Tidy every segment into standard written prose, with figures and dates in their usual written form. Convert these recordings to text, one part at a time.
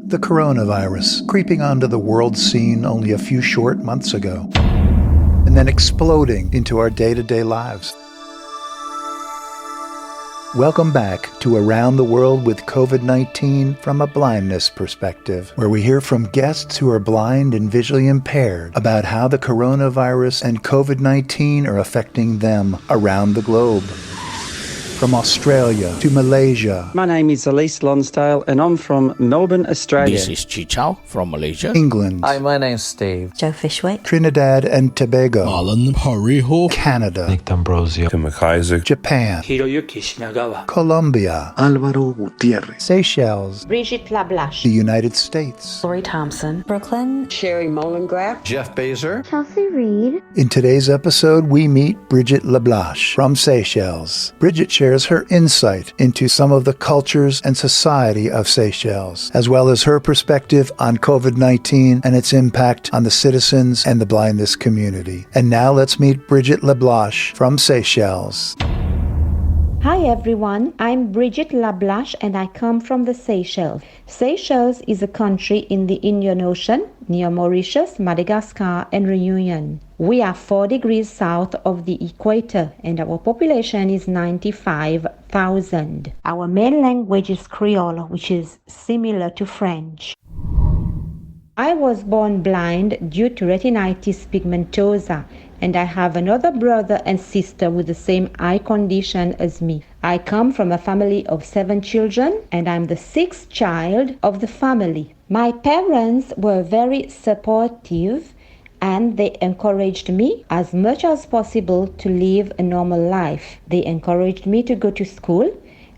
The coronavirus, creeping onto the world scene only a few short months ago, and then exploding into our day-to-day lives. Welcome back to Around the World with COVID-19 from a blindness perspective, where we hear from guests who are blind and visually impaired about how the coronavirus and COVID-19 are affecting them around the globe. From Australia to Malaysia. My name is Elise Lonsdale and I'm from Melbourne, Australia. This is Chichao from Malaysia. England. Hi, my name's Steve. Joe Fishwick. Trinidad and Tobago. Alan Pariho. Canada. Nick D'Ambrosio. Tim McIsaac. Japan. Hiroyuki Shinagawa. Colombia. Álvaro Gutiérrez. Seychelles. Brigitte Lablache. The United States. Lori Thompson. Brooklyn. Sherry Mollengraf. Jeff Baser. Chelsea Reed. In today's episode, we meet Brigitte Lablache from Seychelles. Brigitte shares her insight into some of the cultures and society of Seychelles, as well as her perspective on COVID-19 and its impact on the citizens and the blindness community. And now let's meet Brigitte Lablache from Seychelles. Hi everyone, I'm Brigitte Lablache and I come from the Seychelles. Seychelles is a country in the Indian Ocean near Mauritius, Madagascar and Reunion. We are 4 degrees south of the equator and our population is 95,000. Our main language is Creole, which is similar to French. I was born blind due to retinitis pigmentosa, and I have another brother and sister with the same eye condition as me. I come from a family of 7 children, and I'm the 6th child of the family. My parents were very supportive, and they encouraged me as much as possible to live a normal life. They encouraged me to go to school,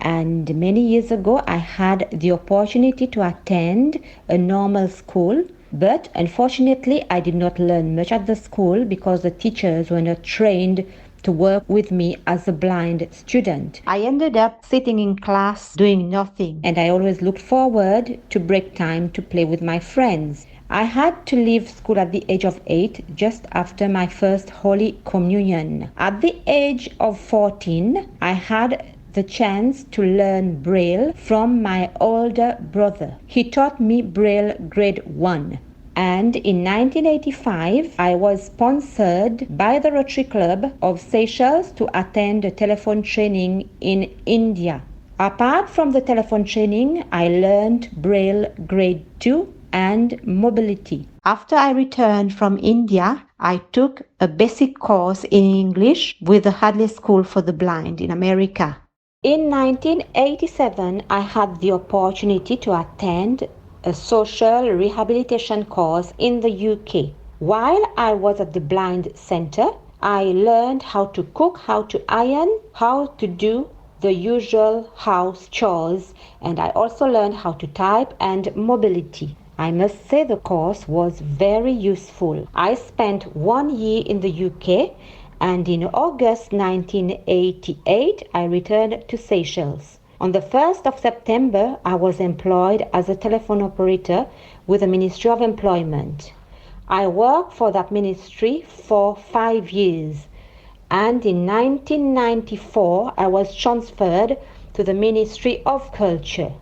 and many years ago I had the opportunity to attend a normal school. But unfortunately, I did not learn much at the school because the teachers were not trained to work with me as a blind student. I ended up sitting in class doing nothing, and I always looked forward to break time to play with my friends. I had to leave school at the age of 8, just after my first Holy Communion. At the age of 14, I had the chance to learn Braille from my older brother. He taught me Braille grade 1. And in 1985, I was sponsored by the Rotary Club of Seychelles to attend a telephone training in India. Apart from the telephone training, I learned Braille grade 2 and mobility. After I returned from India, I took a basic course in English with the Hadley School for the Blind in America. In 1987, I had the opportunity to attend a social rehabilitation course in the UK. While I was at the Blind Center, I learned how to cook, how to iron, how to do the usual house chores, and I also learned how to type and mobility. I must say the course was very useful. I spent 1 year in the UK, and in August 1988, I returned to Seychelles. On the 1st of September, I was employed as a telephone operator with the Ministry of Employment. I worked for that ministry for 5 years, and in 1994, I was transferred to the Ministry of Culture.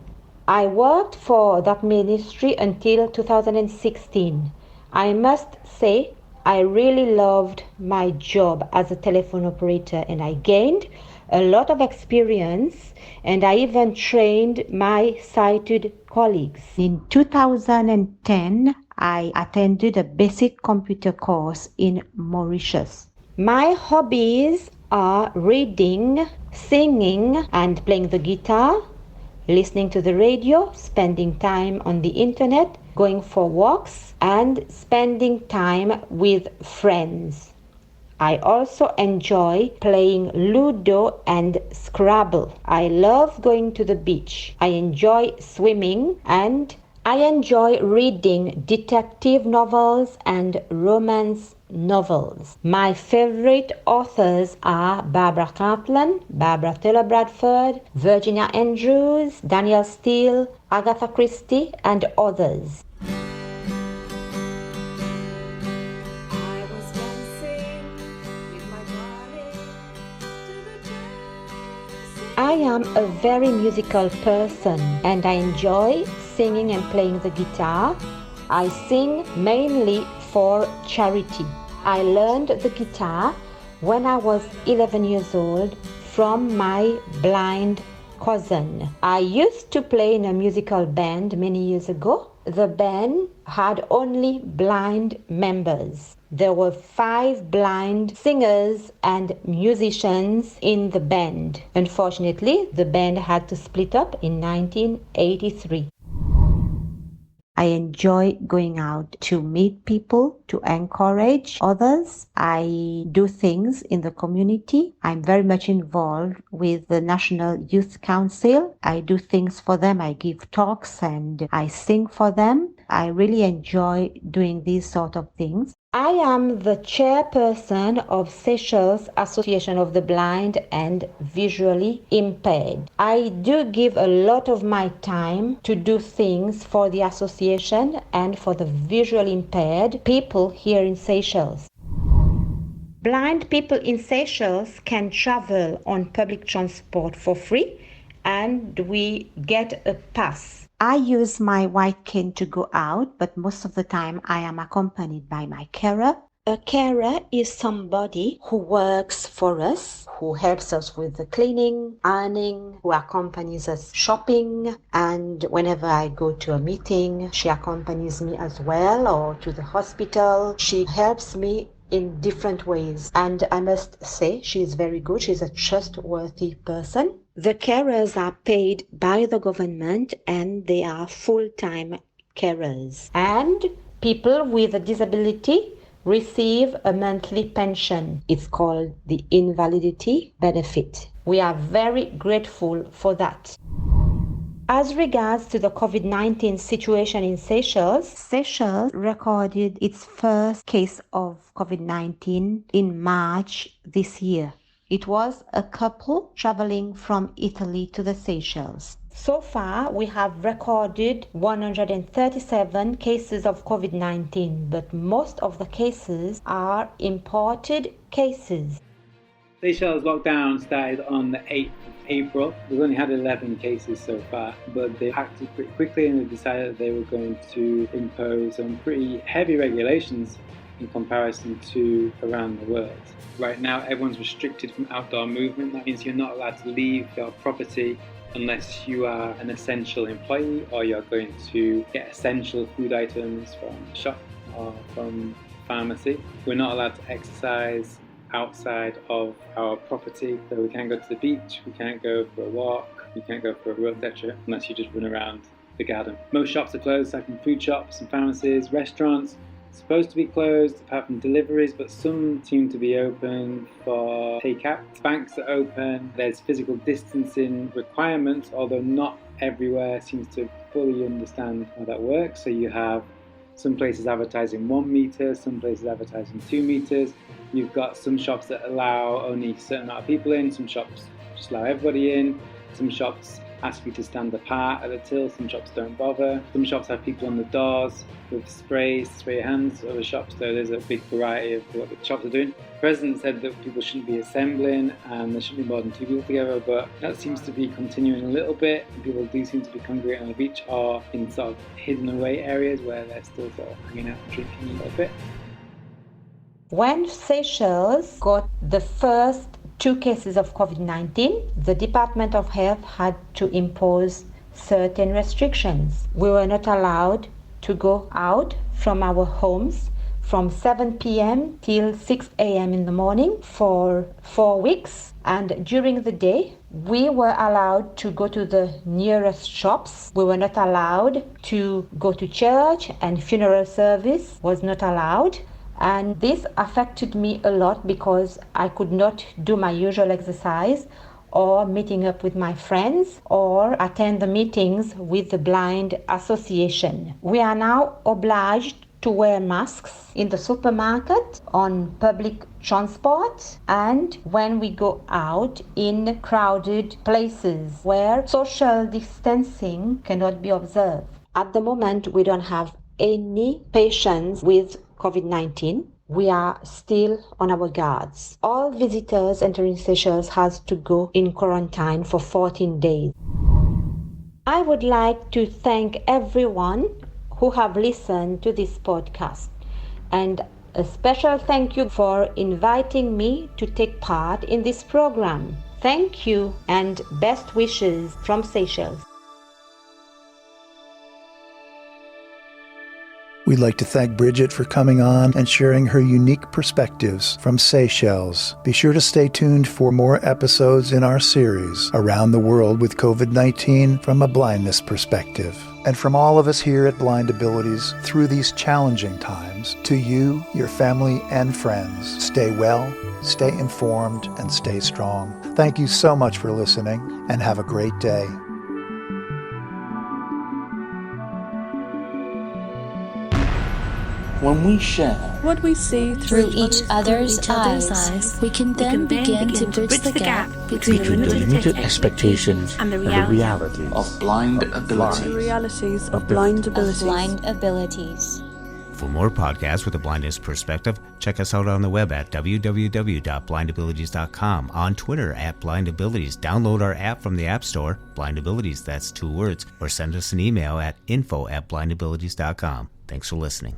I worked for that ministry until 2016. I must say, I really loved my job as a telephone operator, and I gained a lot of experience, and I even trained my sighted colleagues. In 2010, I attended a basic computer course in Mauritius. My hobbies are reading, singing, and playing the guitar, listening to the radio, spending time on the internet, going for walks, and spending time with friends. I also enjoy playing Ludo and Scrabble. I love going to the beach. I enjoy swimming, and I enjoy reading detective novels and romance novels. My favorite authors are Barbara Cartland, Barbara Taylor Bradford, Virginia Andrews, Danielle Steele, Agatha Christie, and others. I am a very musical person, and I enjoy singing and playing the guitar. I sing mainly for charity. I learned the guitar when I was 11 years old from my blind cousin. I used to play in a musical band many years ago. The band had only blind members. There were 5 blind singers and musicians in the band. Unfortunately, the band had to split up in 1983. I enjoy going out to meet people, to encourage others. I do things in the community. I'm very much involved with the National Youth Council. I do things for them. I give talks and I sing for them. I really enjoy doing these sort of things. I am the chairperson of Seychelles Association of the Blind and Visually Impaired. I do give a lot of my time to do things for the association and for the visually impaired people here in Seychelles. Blind people in Seychelles can travel on public transport for free, and we get a pass. I use my white cane to go out, but most of the time I am accompanied by my carer. A carer is somebody who works for us, who helps us with the cleaning, ironing, who accompanies us shopping, and whenever I go to a meeting, she accompanies me as well, or to the hospital. She helps me in different ways, and I must say she is very good. She's a trustworthy person. The carers are paid by the government and they are full-time carers. And people with a disability receive a monthly pension. It's called the invalidity benefit. We are very grateful for that. As regards to the COVID-19 situation in Seychelles, Seychelles recorded its first case of COVID-19 in March this year. It was a couple traveling from Italy to the Seychelles. So far, we have recorded 137 cases of COVID-19, but most of the cases are imported cases. Seychelles lockdown started on the 8th of April. We've only had 11 cases so far, but they acted pretty quickly and they decided that they were going to impose some pretty heavy regulations in comparison to around the world. Right now, everyone's restricted from outdoor movement. That means you're not allowed to leave your property unless you are an essential employee or you're going to get essential food items from a shop or from pharmacy. We're not allowed to exercise outside of our property, so we can't go to the beach, we can't go for a walk, we can't go for a run, etc., unless you just run around the garden. Most shops are closed, like in food shops and pharmacies. Restaurants supposed to be closed apart from deliveries, but some seem to be open for takeout. Banks are open. There's physical distancing requirements, although not everywhere seems to fully understand how that works. So you have some places advertising 1 meter, some places advertising 2 meters. You've got some shops that allow only a certain amount of people in, some shops just allow everybody in, some shops ask you to stand apart at the till, some shops don't bother. Some shops have people on the doors with sprays to spray your hands. Other shops, though, there's a big variety of what the shops are doing. The president said that people shouldn't be assembling and there shouldn't be more than 2 people together, but that seems to be continuing a little bit. People do seem to be congregating on the beach or in sort of hidden away areas where they're still sort of hanging out and drinking a little bit. When Seychelles got the first 2 cases of COVID-19, the Department of Health had to impose certain restrictions. We were not allowed to go out from our homes from 7 p.m. till 6 a.m. in the morning for 4 weeks. And during the day, we were allowed to go to the nearest shops. We were not allowed to go to church, and funeral service was not allowed. And this affected me a lot because I could not do my usual exercise or meeting up with my friends or attend the meetings with the Blind Association. We are now obliged to wear masks in the supermarket, on public transport, and when we go out in crowded places where social distancing cannot be observed. At the moment, we don't have any patients with COVID-19. We are still on our guards. All visitors entering Seychelles has to go in quarantine for 14 days. I would like to thank everyone who have listened to this podcast, and a special thank you for inviting me to take part in this program. Thank you and best wishes from Seychelles. We'd like to thank Brigitte for coming on and sharing her unique perspectives from Seychelles. Be sure to stay tuned for more episodes in our series, Around the World with COVID-19 from a Blindness Perspective. And from all of us here at Blind Abilities, through these challenging times, to you, your family, and friends, stay well, stay informed, and stay strong. Thank you so much for listening, and have a great day. When we share what we see through each other's eyes, we can then begin to bridge the gap between the limited expectations and the reality of blind abilities. The realities of blind abilities. Blind abilities. For more podcasts with a blindness perspective, check us out on the web at www.blindabilities.com, on Twitter at blindabilities. Download our app from the App Store, Blind Abilities, that's 2 words, or send us an email at info@blindabilities.com. Thanks for listening.